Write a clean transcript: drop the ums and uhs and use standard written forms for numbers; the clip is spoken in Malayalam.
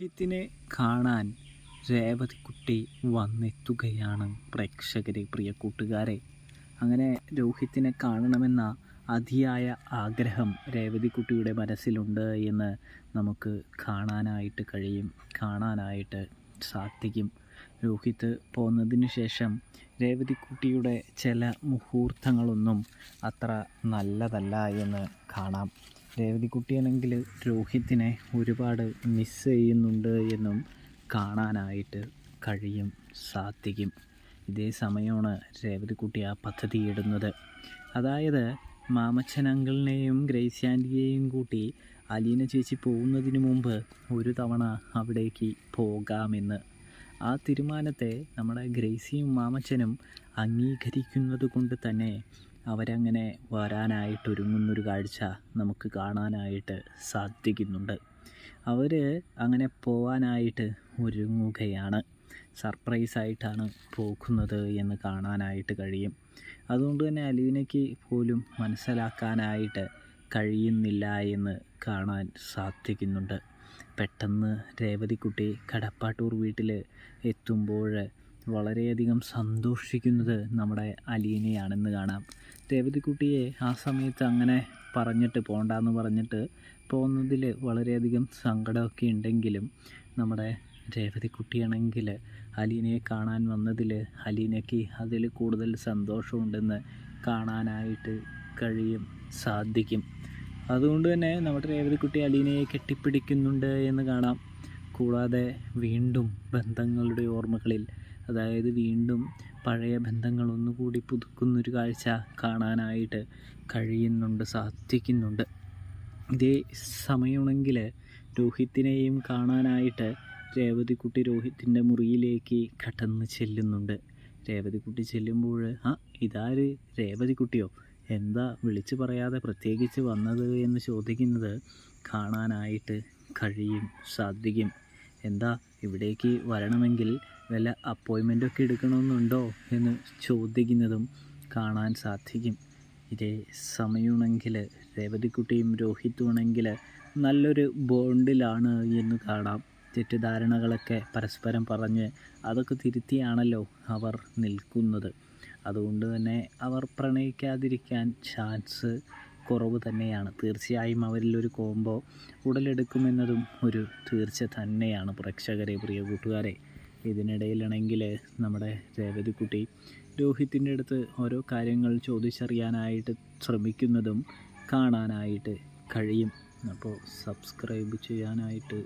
രോഹിത്തിനെ കാണാൻ രേവതിക്കുട്ടി വന്നെത്തുകയാണ് പ്രേക്ഷകരെ, പ്രിയ കൂട്ടുകാരെ. അങ്ങനെ രോഹിത്തിനെ കാണണമെന്ന അതിയായ ആഗ്രഹം രേവതിക്കുട്ടിയുടെ മനസ്സിലുണ്ട് എന്ന് നമുക്ക് കാണാനായിട്ട് സാധിക്കും. രോഹിത്ത് പോന്നതിന് ശേഷം രേവതിക്കുട്ടിയുടെ ചില മുഹൂർത്തങ്ങളൊന്നും അത്ര നല്ലതല്ല എന്ന് കാണാം. രേവതിക്കുട്ടിയാണെങ്കിൽ രോഹിത്തിനെ ഒരുപാട് മിസ് ചെയ്യുന്നുണ്ട് എന്നും കാണാനായിട്ട് സാധിക്കും. ഇതേ സമയമാണ് രേവതിക്കുട്ടി ആ പദ്ധതി ഇടുന്നത്. അതായത് മാമച്ചൻ അങ്കിളിനെയും ഗ്രേസി ആൻറ്റിയെയും കൂട്ടി അലീന ചേച്ചി പോകുന്നതിന് മുമ്പ് ഒരു തവണ അവിടേക്ക് പോകാമെന്ന്. ആ തീരുമാനത്തെ നമ്മുടെ ഗ്രേസിയും മാമച്ചനും അംഗീകരിക്കുന്നത് കൊണ്ട് തന്നെ അവരങ്ങനെ വരാനായിട്ടൊരുങ്ങുന്നൊരു കാഴ്ച നമുക്ക് കാണാനായിട്ട് സാധിക്കുന്നുണ്ട്. അവർ അങ്ങനെ പോവാനായിട്ട് ഒരുങ്ങുകയാണ്. സർപ്രൈസായിട്ടാണ് പോകുന്നത് എന്ന് കാണാനായിട്ട് കഴിയും. അതുകൊണ്ട് തന്നെ അലീനയ്ക്ക് പോലും മനസ്സിലാക്കാനായിട്ട് കഴിയുന്നില്ല എന്ന് കാണാൻ സാധിക്കുന്നുണ്ട്. പെട്ടെന്ന് രേവതിക്കുട്ടി കടപ്പാട്ടൂർ വീട്ടിൽ എത്തുമ്പോൾ വളരെയധികം സന്തോഷിക്കുന്നത് നമ്മുടെ അലീനയാണെന്ന് കാണാം. രേവതിക്കുട്ടിയെ ആ സമയത്ത് അങ്ങനെ പോകണ്ടെന്ന് പറഞ്ഞിട്ട് പോകുന്നതിൽ വളരെയധികം സങ്കടമൊക്കെ ഉണ്ടെങ്കിലും നമ്മുടെ രേവതിക്കുട്ടിയാണെങ്കിൽ അലീനയെ കാണാൻ വന്നതിൽ അലീനയ്ക്ക് അതിൽ കൂടുതൽ സന്തോഷമുണ്ടെന്ന് കാണാനായിട്ട് സാധിക്കും. അതുകൊണ്ട് തന്നെ നമ്മുടെ രേവതിക്കുട്ടി അലീനയെ കെട്ടിപ്പിടിക്കുന്നുണ്ട് എന്ന് കാണാം. കൂടാതെ വീണ്ടും ബന്ധങ്ങളുടെ ഓർമ്മകളിൽ, അതായത് വീണ്ടും പഴയ ബന്ധങ്ങൾ ഒന്നുകൂടി പുതുക്കുന്നൊരു കാഴ്ച കാണാനായിട്ട് സാധിക്കുന്നുണ്ട്. ഇതേ സമയമാണെങ്കിൽ രോഹിത്തിനെയും കാണാനായിട്ട് രേവതിക്കുട്ടി രോഹിത്തിൻ്റെ മുറിയിലേക്ക് കടന്ന് ചെല്ലുന്നുണ്ട്. രേവതിക്കുട്ടി ചെല്ലുമ്പോൾ ഇതാര്, രേവതിക്കുട്ടിയോ, എന്താ വിളിച്ചു പറയാതെ പ്രത്യേകിച്ച് വന്നത് എന്ന് ചോദിക്കുന്നത് കാണാനായിട്ട് സാധിക്കും. എന്താ ഇവിടേക്ക് വരണമെങ്കിൽ വല്ല അപ്പോയിൻമെൻ്റൊക്കെ എടുക്കണമെന്നുണ്ടോ എന്ന് ചോദിക്കുന്നതും കാണാൻ സാധിക്കും. ഇതേ സമയമാണെങ്കിൽ രേവതിക്കുട്ടിയും രോഹിത്തുമാണെങ്കിൽ നല്ലൊരു ബോണ്ടിലാണ് എന്ന് കാണാം. തെറ്റിദ്ധാരണകളൊക്കെ പരസ്പരം പറഞ്ഞ് അതൊക്കെ തിരുത്തിയാണല്ലോ അവർ നിൽക്കുന്നത്. അതുകൊണ്ട് തന്നെ അവർ പ്രണയിക്കാതിരിക്കാൻ ചാൻസ് കുറവ് തന്നെയാണ്. തീർച്ചയായും അവരിലൊരു കോംബോ ഉടലെടുക്കുമെന്നതും ഒരു തീർച്ച തന്നെയാണ് പ്രേക്ഷകരെ, പ്രിയ കൂട്ടുകാരെ. ഇതിനിടയിലാണെങ്കിൽ നമ്മുടെ രേവതിക്കുട്ടി രോഹിത്തിൻ്റെ അടുത്ത് ഓരോ കാര്യങ്ങൾ ചോദിച്ചറിയാനായിട്ട് ശ്രമിക്കുന്നതും കാണാനായിട്ട് കഴിയും. അപ്പോൾ സബ്സ്ക്രൈബ് ചെയ്യാനായിട്ട്